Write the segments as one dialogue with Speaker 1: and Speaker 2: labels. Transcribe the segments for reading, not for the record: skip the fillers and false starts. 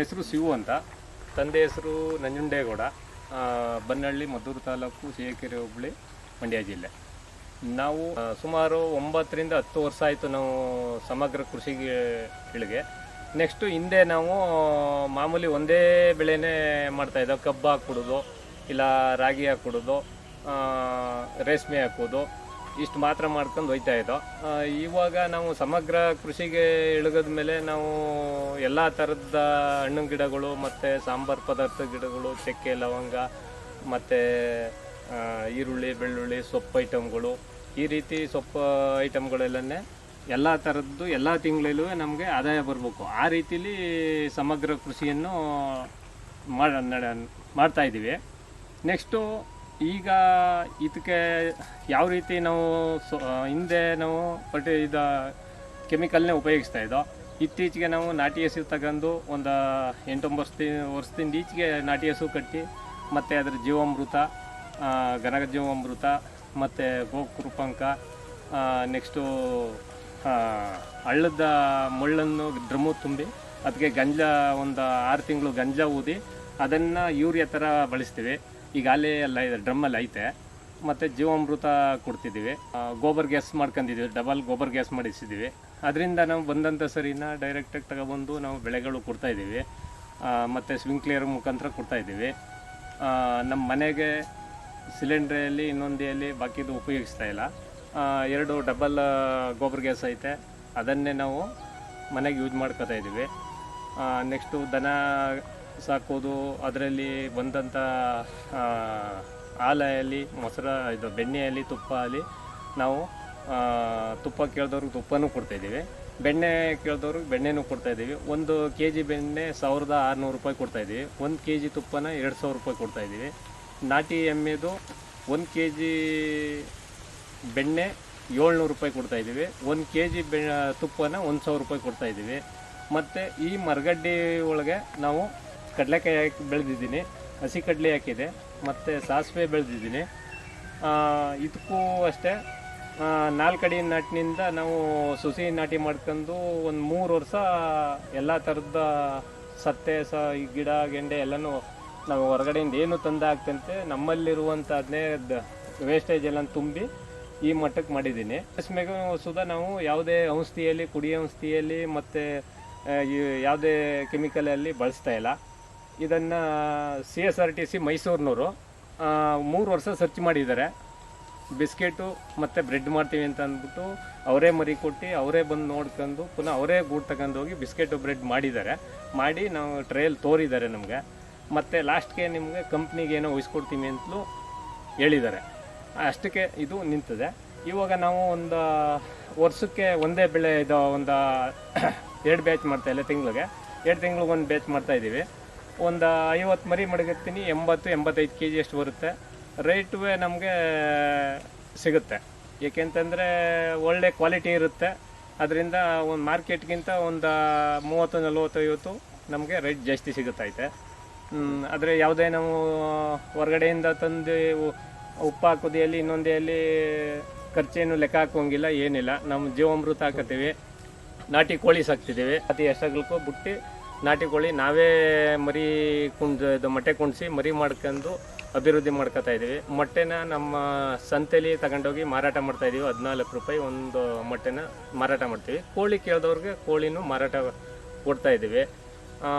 Speaker 1: ಹೆಸರು ಶಿವು ಅಂತ, ತಂದೆ ಹೆಸರು ನಂಜುಂಡೇಗೌಡ, ಬನ್ನಹಳ್ಳಿ, ಮದ್ದೂರು ತಾಲೂಕು, ಸಿಹಿಕೆರೆ ಹೋಬಳಿ, ಮಂಡ್ಯ ಜಿಲ್ಲೆ. ನಾವು ಸುಮಾರು 9 ರಿಂದ 10 ವರ್ಷ ಆಯಿತು ನಾವು ಸಮಗ್ರ ಕೃಷಿಗೆ ಇಳಿಗೆ. ನೆಕ್ಸ್ಟು ಹಿಂದೆ ನಾವು ಮಾಮೂಲಿ ಒಂದೇ ಬೆಳೆನೇ ಮಾಡ್ತಾಯಿದ್ದೋ, ಕಬ್ಬು ಹಾಕ್ಬಿಡೋದು, ಇಲ್ಲ ರಾಗಿ ಹಾಕ್ಬಿಡೋದು, ರೇಷ್ಮೆ ಹಾಕೋದು, ಇಷ್ಟು ಮಾತ್ರ ಮಾಡ್ಕೊಂಡು ಹೋಗ್ತಾ ಇದ್ದೋ. ಇವಾಗ ನಾವು ಸಮಗ್ರ ಕೃಷಿಗೆ ಇಳಿದ ಮೇಲೆ ನಾವು ಎಲ್ಲ ಥರದ ಹಣ್ಣಿನ ಗಿಡಗಳು ಮತ್ತು ಸಾಂಬಾರು ಪದಾರ್ಥ ಗಿಡಗಳು, ಚಕ್ಕೆ, ಲವಂಗ ಮತ್ತು ಈರುಳ್ಳಿ, ಬೆಳ್ಳುಳ್ಳಿ, ಸೊಪ್ಪು ಐಟಮ್ಗಳು, ಈ ರೀತಿ ಸೊಪ್ಪು ಐಟಮ್ಗಳೆಲ್ಲನೇ ಎಲ್ಲ ಥರದ್ದು ಎಲ್ಲ ತಿಂಗಳಲ್ಲೂ ನಮಗೆ ಆದಾಯ ಬರಬೇಕು. ಆ ರೀತಿಲಿ ಸಮಗ್ರ ಕೃಷಿಯನ್ನು ಮಾಡ್ತಾಯಿದ್ದೀವಿ. ನೆಕ್ಸ್ಟು ಈಗ ಇದಕ್ಕೆ ಯಾವ ರೀತಿ ನಾವು ಹಿಂದೆ ನಾವು ಕೆಮಿಕಲ್ನೇ ಉಪಯೋಗಿಸ್ತಾ ಇದ್ದೋ. ಇತ್ತೀಚೆಗೆ ನಾವು ನಾಟಿ ಹಸು ತಗೊಂಡು ಒಂದು 8-9 ವರ್ಷದಿಂದ ಈಚೆಗೆ ನಾಟಿ ಹಸು ಕಟ್ಟಿ, ಮತ್ತು ಅದರ ಜೀವಾಮೃತ, ಘನ ಜೀವಾಮೃತ ಮತ್ತು ಗೋಕೃಪಂಕ, ನೆಕ್ಸ್ಟು ಹಳ್ಳದ ಮುಳ್ಳನ್ನು ಡ್ರಮ್ಮು ತುಂಬಿ ಅದಕ್ಕೆ ಗಂಜಾ ಒಂದು 6 ತಿಂಗಳು ಗಂಜಾ ಊದಿ ಅದನ್ನು ಯೂರಿಯಾ ಥರ ಬಳಸ್ತೀವಿ. ಈಗ ಅಲ್ಲೇ ಎಲ್ಲ ಇದೆ, ಡ್ರಮ್ಮಲ್ಲಿ ಐತೆ. ಮತ್ತು ಜೀವಾಮೃತ ಕೊಡ್ತಿದ್ದೀವಿ. ಗೋಬರ್ ಗ್ಯಾಸ್ ಮಾಡ್ಕೊಂಡಿದ್ದೀವಿ, ಡಬಲ್ ಗೋಬರ್ ಗ್ಯಾಸ್ ಮಾಡಿಸಿದ್ದೀವಿ. ಅದರಿಂದ ನಾವು ಬಂದಂಥ ಸರಿನ ಡೈರೆಕ್ಟಾಗಿ ತಗೊಬಂದು ನಾವು ಬೆಳೆಗಳು ಕೊಡ್ತಾಯಿದ್ದೀವಿ. ಮತ್ತು ಸ್ಪ್ರಿಂಕ್ಲರ್ ಮುಖಾಂತರ ಕೊಡ್ತಾಯಿದ್ದೀವಿ. ನಮ್ಮ ಮನೆಗೆ ಸಿಲಿಂಡ್ರಲ್ಲಿ ಇನ್ನೊಂದಿಯಲ್ಲಿ ಬಾಕಿದು ಉಪಯೋಗಿಸ್ತಾ ಇಲ್ಲ. 2 ಡಬಲ್ ಗೋಬರ್ ಗ್ಯಾಸ್ ಐತೆ, ಅದನ್ನೇ ನಾವು ಮನೆಗೆ ಯೂಸ್ ಮಾಡ್ಕೊತಾ ಇದ್ದೀವಿ. ನೆಕ್ಸ್ಟು ದನ ಸಾಕೋದು, ಅದರಲ್ಲಿ ಬಂದಂಥ ಹಾಲಲ್ಲಿ, ಮೊಸರು, ಬೆಣ್ಣೆಯಲ್ಲಿ, ತುಪ್ಪ ಅಲ್ಲಿ ನಾವು ತುಪ್ಪ ಕೇಳಿದವ್ರಿಗೆ ತುಪ್ಪನೂ ಕೊಡ್ತಾಯಿದ್ದೀವಿ, ಬೆಣ್ಣೆ ಕೇಳಿದವ್ರಿಗೆ ಬೆಣ್ಣೆನೂ ಕೊಡ್ತಾಯಿದ್ದೀವಿ. 1 kg ಬೆಣ್ಣೆ 1600 ರೂಪಾಯಿ ಕೊಡ್ತಾಯಿದ್ದೀವಿ. 1 kg ತುಪ್ಪನ 2000 ರೂಪಾಯಿ ಕೊಡ್ತಾಯಿದ್ದೀವಿ. ನಾಟಿ ಎಮ್ಮೆದು 1 kg ಬೆಣ್ಣೆ 700 ರೂಪಾಯಿ ಕೊಡ್ತಾಯಿದ್ದೀವಿ. 1 kg ತುಪ್ಪನ 1000 ರೂಪಾಯಿ ಕೊಡ್ತಾಯಿದ್ದೀವಿ. ಮತ್ತು ಈ ಮರಗಡ್ಡೆ ಒಳಗೆ ನಾವು ಕಡಲೆಕಾಯಿ ಹಾಕಿ ಬೆಳೆದಿದ್ದೀನಿ, ಹಸಿ ಕಡಲೆ ಹಾಕಿದೆ, ಮತ್ತು ಸಾಸಿವೆ ಬೆಳೆದಿದ್ದೀನಿ. ಇದಕ್ಕೂ ಅಷ್ಟೇ 4 ಅಡಿ ನಾಟಿನಿಂದ ನಾವು ಸುಸಿ ನಾಟಿ ಮಾಡ್ಕೊಂಡು ಒಂದು 3 ವರ್ಷ ಎಲ್ಲ ಥರದ ಸತ್ತೆ ಈ ಗಿಡ ಗೆಂಡೆ ಎಲ್ಲನೂ ನಾವು ಹೊರಗಡೆಯಿಂದ ಏನು ತಂದು ಹಾಕ್ತಂತೆ ನಮ್ಮಲ್ಲಿರುವಂಥದ್ದೇ ವೇಸ್ಟೇಜ್ ಎಲ್ಲ ತುಂಬಿ ಈ ಮಟ್ಟಕ್ಕೆ ಮಾಡಿದ್ದೀನಿ. ರೇಷ್ಮೆಗೂ ಸುಧಾ ನಾವು ಯಾವುದೇ ಔಷಧಿಯಲ್ಲಿ, ಕುಡಿಯೋ ಔಷಧಿಯಲ್ಲಿ ಮತ್ತು ಯಾವುದೇ ಕೆಮಿಕಲಲ್ಲಿ ಬಳಸ್ತಾ ಇಲ್ಲ. ಇದನ್ನು CSRTC ಮೈಸೂರಿನವರು 3 ವರ್ಷ ಸರ್ಚ್ ಮಾಡಿದ್ದಾರೆ. ಬಿಸ್ಕೆಟು ಮತ್ತು ಬ್ರೆಡ್ ಮಾಡ್ತೀವಿ ಅಂತ ಅಂದ್ಬಿಟ್ಟು ಅವರೇ ಮರಿ ಕೊಟ್ಟು ಅವರೇ ಬಂದು ನೋಡ್ಕೊಂಡು ಪುನಃ ಅವರೇ ಗೂಡು ತಗೊಂಡೋಗಿ ಬಿಸ್ಕೆಟು ಬ್ರೆಡ್ ಮಾಡಿದ್ದಾರೆ. ಮಾಡಿ ನಾವು ಟ್ರಯಲ್ ತೋರಿದ್ದಾರೆ ನಮಗೆ. ಮತ್ತು ಲಾಸ್ಟ್ಗೆ ನಿಮಗೆ ಕಂಪ್ನಿಗೆ ಏನೋ ವಹಿಸ್ಕೊಡ್ತೀವಿ ಅಂತಲೂ ಹೇಳಿದ್ದಾರೆ. ಅಷ್ಟಕ್ಕೆ ಇದು ನಿಂತಿದೆ. ಇವಾಗ ನಾವು ಒಂದು ವರ್ಷಕ್ಕೆ ಒಂದೇ ಬೆಳೆ ಇದು ಒಂದು 2 ಬ್ಯಾಚ್ ಮಾಡ್ತಾಯಿಲ್ಲ, ತಿಂಗಳಿಗೆ 2 ತಿಂಗ್ಳಿಗೆ 1 ಬ್ಯಾಚ್ ಮಾಡ್ತಾಯಿದ್ದೀವಿ. ಒಂದು 50 ಮರಿ ಮಡಗಿರ್ತೀನಿ, 80-85 kg ಅಷ್ಟು ಬರುತ್ತೆ. ರೇಟುವೆ ನಮಗೆ ಸಿಗುತ್ತೆ, ಏಕೆಂತಂದರೆ ಒಳ್ಳೆ ಕ್ವಾಲಿಟಿ ಇರುತ್ತೆ. ಅದರಿಂದ ಒಂದು ಮಾರ್ಕೆಟ್ಗಿಂತ ಒಂದು 30-40-50 ನಮಗೆ ರೇಟ್ ಜಾಸ್ತಿ ಸಿಗುತ್ತೈತೆ. ಆದರೆ ಯಾವುದೇ ನಾವು ಹೊರಗಡೆಯಿಂದ ತಂದು ಉಪ್ಪು ಹಾಕೋದಿಯಲ್ಲಿ ಇನ್ನೊಂದೇಲಿ ಖರ್ಚೇನು ಲೆಕ್ಕ ಹಾಕೋಂಗಿಲ್ಲ, ಏನಿಲ್ಲ. ನಮ್ಮ ಜೀವಾಮೃತ ಹಾಕತ್ತೀವಿ, ನಾಟಿ ಕೋಳಿ ಸಾಕ್ತಿದ್ದೀವಿ. ಅತಿ ಎಷ್ಟಾಗಲಿಕ್ಕೂ ಬಿಟ್ಟು ನಾಟಿ ಕೋಳಿ ನಾವೇ ಮರಿ ಮೊಟ್ಟೆ ಕುಣಿಸಿ ಮರಿ ಮಾಡ್ಕೊಂಡು ಅಭಿವೃದ್ಧಿ ಮಾಡ್ಕೊತಾ ಇದ್ದೀವಿ. ಮೊಟ್ಟೆನ ನಮ್ಮ ಸಂತೆಲಿ ತಗೊಂಡೋಗಿ ಮಾರಾಟ ಮಾಡ್ತಾಯಿದ್ದೀವಿ. 14 ರೂಪಾಯಿ ಒಂದು ಮೊಟ್ಟೆನ ಮಾರಾಟ ಮಾಡ್ತೀವಿ. ಕೋಳಿ ಕೇಳಿದವ್ರಿಗೆ ಕೋಳಿನೂ ಮಾರಾಟ ಕೊಡ್ತಾಯಿದ್ದೀವಿ.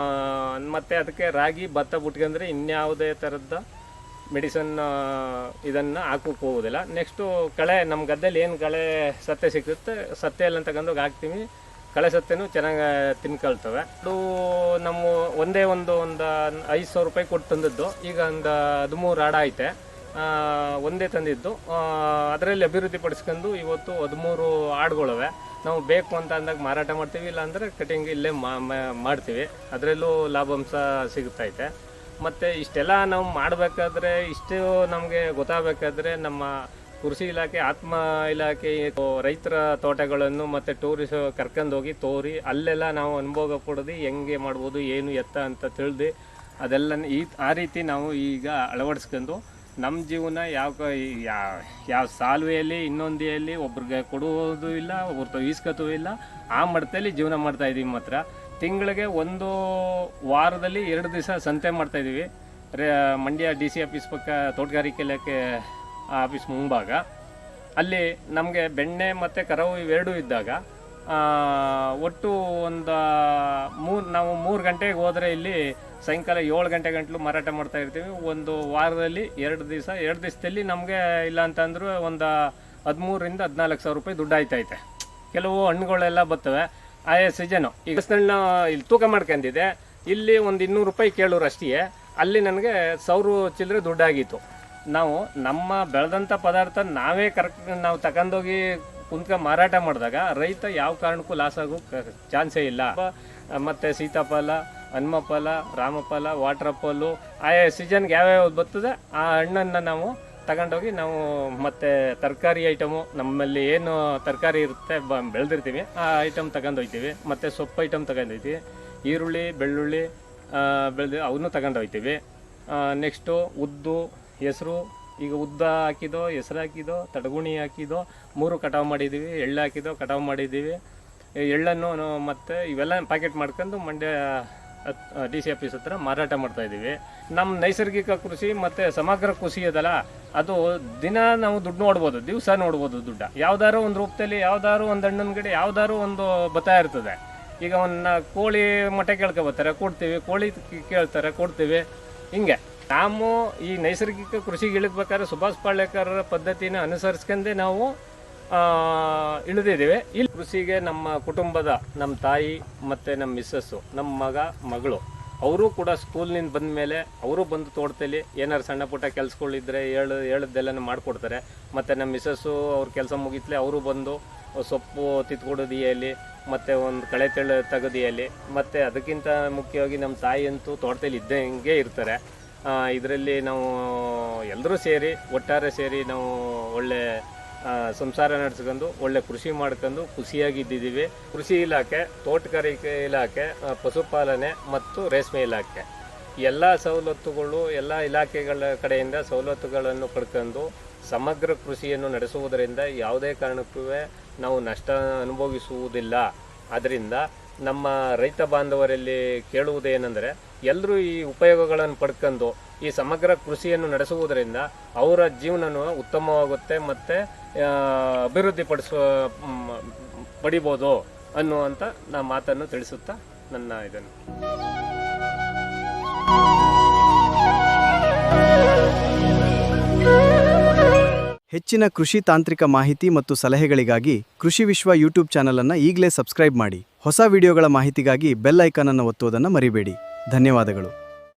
Speaker 1: ಮತ್ತು ಅದಕ್ಕೆ ರಾಗಿ, ಭತ್ತ ಬಿಟ್ಕೊಂಡ್ರೆ ಇನ್ಯಾವುದೇ ಥರದ ಮೆಡಿಸನ್ ಇದನ್ನು ಹಾಕೋಕ್ಕೆ ಹೋಗೋದಿಲ್ಲ. ನೆಕ್ಸ್ಟು ಕಳೆ, ನಮ್ಮ ಗದ್ದೆಯಲ್ಲಿ ಏನು ಕಳೆ ಸತ್ತೆ ಸಿಗುತ್ತೆ, ಸತ್ತೆ ಎಲ್ಲ ತಗೊಂಡೋಗಿ ಹಾಕ್ತೀವಿ. ಕಳೆ ಸತ್ತೆನೂ ಚೆನ್ನಾಗಿ ತಿನ್ಕೊಳ್ತವೆ. ಅದು ನಮ್ಮ ಒಂದೇ ಒಂದು 500 ರೂಪಾಯಿ ಕೊಟ್ಟು ತಂದದ್ದು, ಈಗ ಒಂದು 13 ಆಡ ಐತೆ, ಒಂದೇ ತಂದಿದ್ದು. ಅದರಲ್ಲಿ ಅಭಿವೃದ್ಧಿ ಪಡಿಸ್ಕೊಂಡು ಇವತ್ತು 13 ಆಡುಗಳವೆ. ನಾವು ಬೇಕು ಅಂತ ಅಂದಾಗ ಮಾರಾಟ ಮಾಡ್ತೀವಿ, ಇಲ್ಲಾಂದರೆ ಕಟಿಂಗ್ ಇಲ್ಲೇ ಮಾಡ್ತೀವಿ. ಅದರಲ್ಲೂ ಲಾಭಾಂಶ ಸಿಗುತ್ತೈತೆ. ಮತ್ತು ಇಷ್ಟೆಲ್ಲ ನಾವು ಮಾಡಬೇಕಾದ್ರೆ, ಇಷ್ಟು ನಮಗೆ ಗೊತ್ತಾಗಬೇಕಾದ್ರೆ ನಮ್ಮ ಕೃಷಿ ಇಲಾಖೆ, ಆತ್ಮ ಇಲಾಖೆ, ರೈತರ ತೋಟಗಳನ್ನು ಮತ್ತು ಟೂರಿಸ್ಟ್ ಕರ್ಕೊಂಡೋಗಿ ತೋರಿ ಅಲ್ಲೆಲ್ಲ ನಾವು ಅನುಭವ ಪಡೋದು ಹೆಂಗೆ ಮಾಡ್ಬೋದು, ಏನು ಎತ್ತ ಅಂತ ತಿಳಿದು ಅದೆಲ್ಲ ಆ ರೀತಿ ನಾವು ಈಗ ಅಳವಡಿಸ್ಕೊಂಡು ನಮ್ಮ ಜೀವನ ಯಾವ ಸಾಲ್ವೆಯಲ್ಲಿ ಇನ್ನೊಂದಿಯಲ್ಲಿ ಒಬ್ರಿಗೆ ಕೊಡುವುದೂ ಇಲ್ಲ, ಒಬ್ರು ಈಸ್ಕೊತೂ ಇಲ್ಲ. ಆ ಮಟ್ಟದಲ್ಲಿ ಜೀವನ ಮಾಡ್ತಾಯಿದ್ದೀವಿ ಮಾತ್ರ. ತಿಂಗಳಿಗೆ ಒಂದು ವಾರದಲ್ಲಿ 2 ದಿವಸ ಸಂತೆ ಮಾಡ್ತಾಯಿದ್ದೀವಿ. ಮಂಡ್ಯ DC ಆಫೀಸ್ ಪಕ್ಕ ತೋಟಗಾರಿಕೆ ಇಲಾಖೆ ಆಫೀಸ್ ಮುಂಭಾಗ. ಅಲ್ಲಿ ನಮಗೆ ಬೆಣ್ಣೆ ಮತ್ತು ಕರವು ಇವೆರಡೂ ಇದ್ದಾಗ ಒಟ್ಟು ನಾವು 3 ಗಂಟೆಗೆ ಹೋದರೆ ಇಲ್ಲಿ ಸಾಯಂಕಾಲ 7 ಗಂಟೆ ಗಂಟಲು ಮಾರಾಟ ಮಾಡ್ತಾ ಇರ್ತೀವಿ. ಒಂದು ವಾರದಲ್ಲಿ 2 ದಿವಸದಲ್ಲಿ ನಮಗೆ ಇಲ್ಲ ಅಂತಂದ್ರೂ ಒಂದು 13,000 ರಿಂದ 14,000 ರೂಪಾಯಿ ದುಡ್ಡು ಆಯ್ತೈತೆ. ಕೆಲವು ಹಣ್ಣುಗಳೆಲ್ಲ ಬರ್ತವೆ ಆಯಾ ಸೀಸನು. ಈಗ ಇಲ್ಲಿ ತೂಕ ಮಾಡ್ಕೊಂಡಿದ್ದೆ, ಇಲ್ಲಿ ಒಂದು 200 ರೂಪಾಯಿ ಕೇಳೋರು ಅಷ್ಟೇ. ಅಲ್ಲಿ ನನಗೆ 1,000 ಚಿಲ್ಲರೆ ದುಡ್ಡಾಗಿತ್ತು. ನಾವು ನಮ್ಮ ಬೆಳೆದಂಥ ಪದಾರ್ಥ ನಾವೇ ನಾವು ತಗೊಂಡೋಗಿ ಮಾರಾಟ ಮಾಡಿದಾಗ ರೈತ ಯಾವ ಕಾರಣಕ್ಕೂ ಲಾಸ್ ಆಗೋ ಚಾನ್ಸೇ ಇಲ್ಲ. ಮತ್ತು ಸೀತಾಫಲ, ಹನುಮಫಲ, ರಾಮಫಲ, ವಾಟರ್ ಆಪಲ್ಲು ಆಯಾ ಸೀಸನ್ಗೆ ಯಾವ್ಯಾವ ಬರ್ತದೆ ಆ ಹಣ್ಣನ್ನು ನಾವು ತಗೊಂಡೋಗಿ ನಾವು ಮತ್ತು ತರಕಾರಿ ಐಟಮು ನಮ್ಮಲ್ಲಿ ಏನು ತರಕಾರಿ ಇರುತ್ತೆ ಬೆಳೆದಿರ್ತೀವಿ ಆ ಐಟಮ್ ತಗೊಂಡೋಗ್ತೀವಿ. ಮತ್ತು ಸೊಪ್ಪು ಐಟಮ್ ತಗೊಂಡೋಗ್ತೀವಿ. ಈರುಳ್ಳಿ, ಬೆಳ್ಳುಳ್ಳಿ ಬೆಳೆದು ಅವನ್ನೂ ತಗೊಂಡೋಗ್ತೀವಿ. ನೆಕ್ಸ್ಟು ಉದ್ದು, ಹೆಸರು. ಈಗ ಉದ್ದ ಹಾಕಿದೋ, ಹೆಸರು ಹಾಕಿದೋ, ತಡಗುಣಿ ಹಾಕಿದೋ 3 ಕಟಾವು ಮಾಡಿದ್ದೀವಿ. ಎಳ್ಳು ಹಾಕಿದೋ ಕಟಾವು ಮಾಡಿದ್ದೀವಿ. ಎಳ್ಳನ್ನು ಮತ್ತು ಇವೆಲ್ಲ ಪ್ಯಾಕೆಟ್ ಮಾಡ್ಕೊಂಡು ಮಂಡ್ಯ DC ಆಫೀಸ್ ಹತ್ರ ಮಾರಾಟ ಮಾಡ್ತಾಯಿದ್ದೀವಿ. ನಮ್ಮ ನೈಸರ್ಗಿಕ ಕೃಷಿ ಮತ್ತು ಸಮಗ್ರ ಕೃಷಿ ಅದಲ್ಲ, ಅದು ದಿನ ನಾವು ದುಡ್ಡು ನೋಡ್ಬೋದು, ದಿವಸ ನೋಡ್ಬೋದು. ದುಡ್ಡು ಯಾವ್ದಾದ್ರು ಒಂದು ರೂಪದಲ್ಲಿ ಯಾವ್ದಾದ್ರು ಒಂದು ಹಣ್ಣಿನ ಗಿಡ ಯಾವ್ದಾದ್ರು ಒಂದು ಬರ್ತಾ ಇರ್ತದೆ. ಈಗ ಒಂದು ಕೋಳಿ ಮೊಟ್ಟೆ ಕೇಳ್ಕೊಬರ್ತಾರೆ, ಕೊಡ್ತೀವಿ. ಕೋಳಿ ಕೇಳ್ತಾರೆ, ಕೊಡ್ತೀವಿ. ಹಿಂಗೆ ನಾವು ಈ ನೈಸರ್ಗಿಕ ಕೃಷಿಗೆ ಇಳಿಬೇಕಾದ್ರೆ ಸುಭಾಷ್ ಪಾಳೇಕರ್ ಪದ್ಧತಿನ ಅನುಸರಿಸ್ಕೊಂಡೇ ನಾವು ಇಳಿದಿದ್ದೀವಿ. ಇಲ್ಲಿ ಕೃಷಿಗೆ ನಮ್ಮ ಕುಟುಂಬದ ನಮ್ಮ ತಾಯಿ ಮತ್ತು ನಮ್ಮ ಮಿಸ್ಸಸ್ಸು, ನಮ್ಮ ಮಗ ಮಗಳು ಅವರು ಕೂಡ ಸ್ಕೂಲ್ನಿಂದ ಬಂದ ಮೇಲೆ ಅವರು ಬಂದು ತೋಟದಲ್ಲಿ ಏನಾರು ಸಣ್ಣ ಪುಟ್ಟ ಕೆಲಸಗಳಿದ್ರೆ ಹೇಳದ್ದೆಲ್ಲನೂ ಮಾಡಿಕೊಡ್ತಾರೆ. ಮತ್ತು ನಮ್ಮ ಮಿಸ್ಸಸ್ಸು ಅವ್ರ ಕೆಲಸ ಮುಗಿತ್ಲೆ ಅವರು ಬಂದು ಸೊಪ್ಪು ತಿತ್ಕೊಡೋದಿಯಲ್ಲಿ ಮತ್ತು ಒಂದು ಕಳೆ ತೆಗೆದಿಯಲ್ಲಿ. ಮತ್ತು ಅದಕ್ಕಿಂತ ಮುಖ್ಯವಾಗಿ ನಮ್ಮ ತಾಯಿ ಅಂತೂ ತೋಟದಲ್ಲಿ ಇದ್ದಂಗೆ ಇರ್ತಾರೆ. ಇದರಲ್ಲಿ ನಾವು ಎಲ್ಲರೂ ಸೇರಿ ಒಟ್ಟಾರೆ ಸೇರಿ ನಾವು ಒಳ್ಳೆ ಸಂಸಾರ ನಡೆಸ್ಕೊಂಡು ಒಳ್ಳೆ ಕೃಷಿ ಮಾಡ್ಕೊಂಡು ಖುಷಿಯಾಗಿದ್ದೀವಿ. ಕೃಷಿ ಇಲಾಖೆ, ತೋಟಗಾರಿಕೆ ಇಲಾಖೆ, ಪಶುಪಾಲನೆ ಮತ್ತು ರೇಷ್ಮೆ ಇಲಾಖೆ ಎಲ್ಲ ಸವಲತ್ತುಗಳು ಎಲ್ಲ ಇಲಾಖೆಗಳ ಕಡೆಯಿಂದ ಸವಲತ್ತುಗಳನ್ನು ಪಡ್ಕೊಂಡು ಸಮಗ್ರ ಕೃಷಿಯನ್ನು ನಡೆಸುವುದರಿಂದ ಯಾವುದೇ ಕಾರಣಕ್ಕೂ ನಾವು ನಷ್ಟ ಅನುಭವಿಸುವುದಿಲ್ಲ. ಆದ್ದರಿಂದ ನಮ್ಮ ರೈತ ಬಾಂಧವರಲ್ಲಿ ಕೇಳುವುದೇನೆಂದರೆ ಎಲ್ಲರೂ ಈ ಉಪಯೋಗಗಳನ್ನು ಪಡ್ಕೊಂಡು ಈ ಸಮಗ್ರ ಕೃಷಿಯನ್ನು ನಡೆಸುವುದರಿಂದ ಅವರ ಜೀವನವೂ ಉತ್ತಮವಾಗುತ್ತೆ ಮತ್ತು ಪಡಿಬೋದು ಅನ್ನುವಂಥ ನಾನು ಮಾತನ್ನು ತಿಳಿಸುತ್ತಾ ನನ್ನ ಇದನ್ನು
Speaker 2: ಹೆಚ್ಚಿನ ಕೃಷಿ ತಾಂತ್ರಿಕ ಮಾಹಿತಿ ಮತ್ತು ಸಲಹೆಗಳಿಗಾಗಿ ಕೃಷಿ ವಿಶ್ವ ಯೂಟ್ಯೂಬ್ ಚಾನಲ್ ಅನ್ನು ಈಗಲೇ ಸಬ್ಸ್ಕ್ರೈಬ್ ಮಾಡಿ. ಹೊಸ ವಿಡಿಯೋಗಳ ಮಾಹಿತಿಗಾಗಿ ಬೆಲ್ ಐಕಾನ್ ಅನ್ನು ಒತ್ತುವುದನ್ನು ಮರಿಬೇಡಿ. ಧನ್ಯವಾದಗಳು.